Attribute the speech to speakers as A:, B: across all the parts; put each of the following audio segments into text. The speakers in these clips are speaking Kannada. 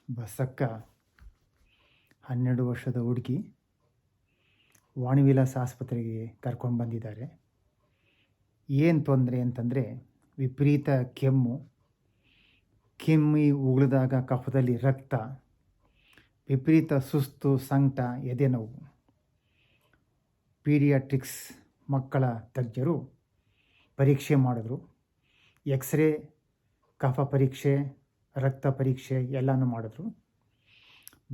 A: ಬಸಕ್ಕ 12 ವರ್ಷದ ಹುಡುಗಿ ವಾಣಿವಿಲಾಸ ಆಸ್ಪತ್ರೆಗೆ ಕರ್ಕೊಂಡು ಬಂದಿದ್ದಾರೆ. ಏನು ತೊಂದರೆ ಅಂತಂದರೆ ವಿಪರೀತ ಕೆಮ್ಮು, ಕೆಮ್ಮಿ ಉಗುಳಿದಾಗ ಕಫದಲ್ಲಿ ರಕ್ತ, ವಿಪರೀತ ಸುಸ್ತು, ಸಂಕಟ, ಎದೆ ನೋವು. ಪೀಡಿಯಾಟ್ರಿಕ್ಸ್ ಮಕ್ಕಳ ತಜ್ಞರು ಪರೀಕ್ಷೆ ಮಾಡಿದ್ರು. ಎಕ್ಸ್ರೇ, ಕಫ ಪರೀಕ್ಷೆ, ರಕ್ತ ಪರೀಕ್ಷೆ ಎಲ್ಲನೂ ಮಾಡಿದ್ರು.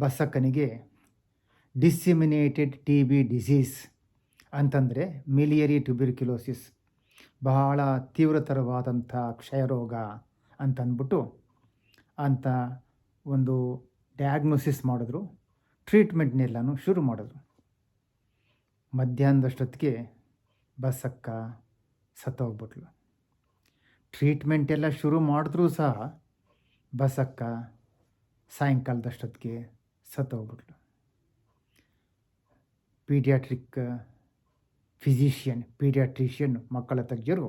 A: ಬಸಕ್ಕನಿಗೆ ಡಿಸ್ಸಿಮಿನೇಟೆಡ್ TB ಡಿಸೀಸ್ ಅಂತಂದರೆ ಮಿಲಿಯರಿ ಟ್ಯುಬರ್ಕ್ಯುಲೋಸಿಸ್, ಬಹಳ ತೀವ್ರತರವಾದಂಥ ಕ್ಷಯರೋಗ ಅಂತಂದ್ಬಿಟ್ಟು ಅಂತ ಒಂದು ಡಯಾಗ್ನೋಸಿಸ್ ಮಾಡಿದ್ರು. ಟ್ರೀಟ್ಮೆಂಟ್ನೆಲ್ಲನೂ ಶುರು ಮಾಡಿದ್ರು. ಮಧ್ಯಾಹ್ನದಷ್ಟೊತ್ತಿಗೆ ಬಸಕ್ಕ ಸತ್ತೋಗ್ಬಿಟ್ಲು. ಟ್ರೀಟ್ಮೆಂಟ್ ಎಲ್ಲ ಶುರು ಮಾಡಿದ್ರೂ ಸಹ ಬಸಕ್ಕ ಸಾಯಂಕಾಲದಷ್ಟೊತ್ತಿಗೆ ಸತ್ತೋಗ್ಬಿಟ್ಲು. ಪೀಡಿಯಾಟ್ರಿಷಿಯನ್ ಮಕ್ಕಳ ತಜ್ಞರು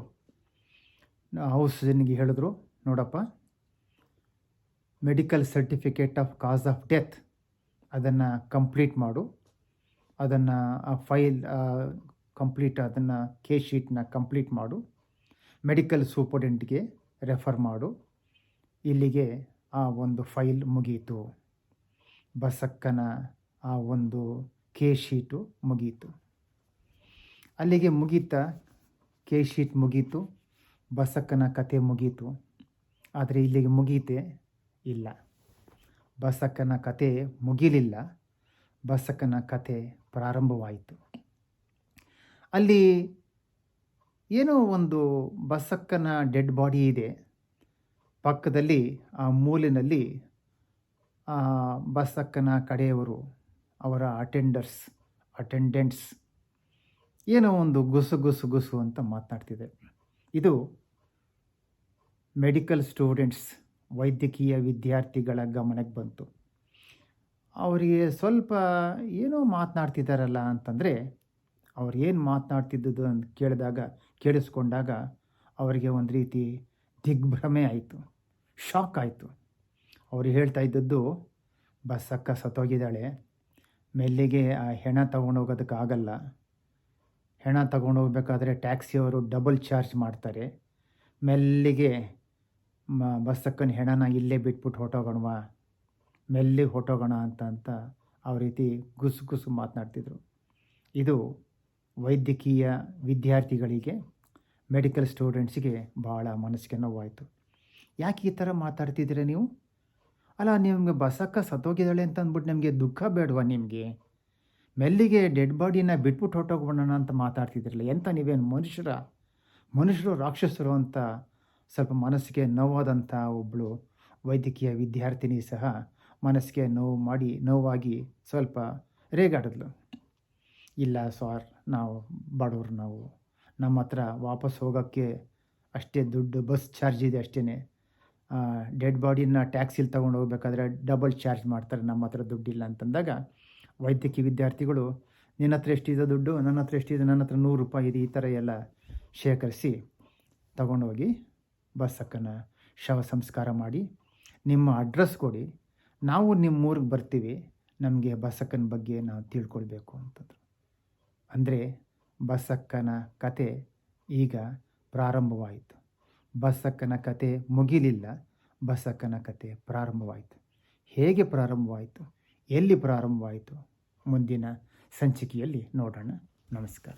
A: ಹೌಸ್ನಿಗೆ ಹೇಳಿದ್ರು, ನೋಡಪ್ಪ, medical certificate of cause of death ಅದನ್ನು ಕಂಪ್ಲೀಟ್ ಮಾಡು, ಅದನ್ನು ಫೈಲ್ ಕಂಪ್ಲೀಟ್, ಅದನ್ನು ಕೇಸ್ ಶೀಟ್ನ ಕಂಪ್ಲೀಟ್ ಮಾಡು, ಮೆಡಿಕಲ್ ಸೂಪರ್ಡೆಂಟ್ಗೆ ರೆಫರ್ ಮಾಡು. ಇಲ್ಲಿಗೆ ಆ ಒಂದು ಫೈಲ್ ಮುಗೀತು. ಬಸಕ್ಕನ ಆ ಒಂದು ಕೇಸ್ ಶೀಟು ಮುಗೀತು. ಅಲ್ಲಿಗೆ ಮುಗೀತಾ? ಕೇಸ್ ಶೀಟ್ ಮುಗೀತು, ಬಸಕ್ಕನ ಕತೆ ಮುಗೀತು. ಆದರೆ ಇಲ್ಲಿಗೆ ಮುಗೀತೆ ಇಲ್ಲ. ಬಸಕ್ಕನ ಕತೆ ಮುಗಿಲಿಲ್ಲ, ಬಸಕ್ಕನ ಕತೆ ಪ್ರಾರಂಭವಾಯಿತು. ಅಲ್ಲಿ ಏನೋ ಒಂದು ಬಸಕ್ಕನ ಡೆಡ್ ಬಾಡಿ ಇದೆ. ಪಕ್ಕದಲ್ಲಿ ಆ ಮೂಲೆಯಲ್ಲಿ ಬಸಕ್ಕನ ಕಡೆಯವರು, ಅವರ ಅಟೆಂಡೆಂಟ್ಸ್ ಏನೋ ಒಂದು ಗುಸು ಅಂತ ಮಾತನಾಡ್ತಿದೆ. ಇದು ಮೆಡಿಕಲ್ ಸ್ಟೂಡೆಂಟ್ಸ್, ವೈದ್ಯಕೀಯ ವಿದ್ಯಾರ್ಥಿಗಳ ಗಮನಕ್ಕೆ ಬಂತು. ಅವರಿಗೆ ಸ್ವಲ್ಪ ಏನೋ ಮಾತನಾಡ್ತಿದ್ದಾರಲ್ಲ ಅಂತಂದರೆ, ಅವ್ರು ಏನು ಮಾತನಾಡ್ತಿದ್ದದ್ದು ಅಂತ ಕೇಳಿಸ್ಕೊಂಡಾಗ ಅವರಿಗೆ ಒಂದು ರೀತಿ ದಿಗ್ಭ್ರಮೆ ಆಯಿತು, ಶಾಕ್ ಆಯಿತು. ಅವರು ಹೇಳ್ತಾ ಇದ್ದದ್ದು, ಬಸಕ್ಕ ಸತ್ತೋಗಿದ್ದಾಳೆ, ಮೆಲ್ಲಿಗೆ ಆ ಹೆಣ ತೊಗೊಂಡೋಗೋದಕ್ಕಾಗಲ್ಲ, ಹೆಣ ತೊಗೊಂಡೋಗ್ಬೇಕಾದ್ರೆ ಟ್ಯಾಕ್ಸಿಯವರು ಡಬಲ್ ಚಾರ್ಜ್ ಮಾಡ್ತಾರೆ, ಮೆಲ್ಲಿಗೆ ಬಸಕ್ಕನ ಹೆಣನ ಇಲ್ಲೇ ಬಿಟ್ಬಿಟ್ಟು ಹೊಟ್ಟೋಗೋಣವಾ, ಮೆಲ್ಲಿಗೆ ಹೊಟ್ಟೋಗೋಣ ಅಂತ ಆ ರೀತಿ ಗುಸು ಮಾತನಾಡ್ತಿದ್ರು. ಇದು ವೈದ್ಯಕೀಯ ವಿದ್ಯಾರ್ಥಿಗಳಿಗೆ, ಮೆಡಿಕಲ್ ಸ್ಟೂಡೆಂಟ್ಸಿಗೆ ಭಾಳ ಮನಸ್ಸಿಗೆ ನೋವಾಯಿತು. ಯಾಕೆ ಈ ಥರ ಮಾತಾಡ್ತಿದ್ದೀರ ನೀವು? ಅಲ್ಲ, ನಿಮಗೆ ಬಸಕ್ಕ ಸತ್ತೋಗಿದ್ದಾಳೆ ಅಂತ ಅಂದ್ಬಿಟ್ಟು ನಿಮಗೆ ದುಃಖ ಬೇಡವಾ? ನಿಮಗೆ ಮೆಲ್ಲಿಗೆ ಡೆಡ್ ಬಾಡಿನ ಬಿಟ್ಬಿಟ್ಟು ಹೊಟ್ಟೋಗ್ಬಿಡೋಣ ಅಂತ ಮಾತಾಡ್ತಿದ್ರಲ್ಲ, ಎಂಥ ನೀವೇನು ಮನುಷ್ಯರು ರಾಕ್ಷಸರು ಅಂತ ಸ್ವಲ್ಪ ಮನಸ್ಸಿಗೆ ನೋವಾದಂಥ ಒಬ್ಬಳು ವೈದ್ಯಕೀಯ ವಿದ್ಯಾರ್ಥಿನಿ ಸಹ ಮನಸ್ಸಿಗೆ ನೋವಾಗಿ ಸ್ವಲ್ಪ ರೇಗಾಡಿದ್ಲು. ಇಲ್ಲ ಸಾರ್, ನಾವು ಬಡವರು, ನಮ್ಮ ಹತ್ರ ವಾಪಸ್ ಹೋಗೋಕ್ಕೆ ಅಷ್ಟೇ ದುಡ್ಡು, ಬಸ್ ಚಾರ್ಜ್ ಇದೆ ಅಷ್ಟೇ, ಡೆಡ್ ಬಾಡಿನ ಟ್ಯಾಕ್ಸಿಲಿ ತೊಗೊಂಡು ಹೋಗ್ಬೇಕಾದ್ರೆ ಡಬಲ್ ಚಾರ್ಜ್ ಮಾಡ್ತಾರೆ, ನಮ್ಮ ಹತ್ರ ದುಡ್ಡಿಲ್ಲ ಅಂತಂದಾಗ ವೈದ್ಯಕೀಯ ವಿದ್ಯಾರ್ಥಿಗಳು, ನಿನ್ನ ಹತ್ರ ಎಷ್ಟಿದೆ ದುಡ್ಡು, ನನ್ನ ಹತ್ರ ಎಷ್ಟಿದೆ, ನನ್ನ ಹತ್ರ 100 ರೂಪಾಯಿ ಇದೆ, ಈ ಥರ ಎಲ್ಲ ಶೇಖರಿಸಿ ತಗೊಂಡೋಗಿ ಬಸಕ್ಕನ ಶವ ಸಂಸ್ಕಾರ ಮಾಡಿ ನಿಮ್ಮ ಅಡ್ರೆಸ್ ಕೊಡಿ, ನಾವು ನಿಮ್ಮ ಊರಿಗೆ ಬರ್ತೀವಿ, ನಮಗೆ ಬಸಕ್ಕನ ಬಗ್ಗೆ ನಾವು ತಿಳ್ಕೊಳ್ಬೇಕು ಅಂತಂದರು. ಅಂದರೆ ಬಸಕ್ಕನ ಕತೆ ಈಗ ಪ್ರಾರಂಭವಾಯಿತು. ಬಸಕ್ಕನ ಕತೆ ಮುಗಿಲಿಲ್ಲ, ಬಸಕ್ಕನ ಕತೆ ಪ್ರಾರಂಭವಾಯಿತು. ಹೇಗೆ ಪ್ರಾರಂಭವಾಯಿತು, ಎಲ್ಲಿ ಪ್ರಾರಂಭವಾಯಿತು, ಮುಂದಿನ ಸಂಚಿಕೆಯಲ್ಲಿ ನೋಡೋಣ. ನಮಸ್ಕಾರ.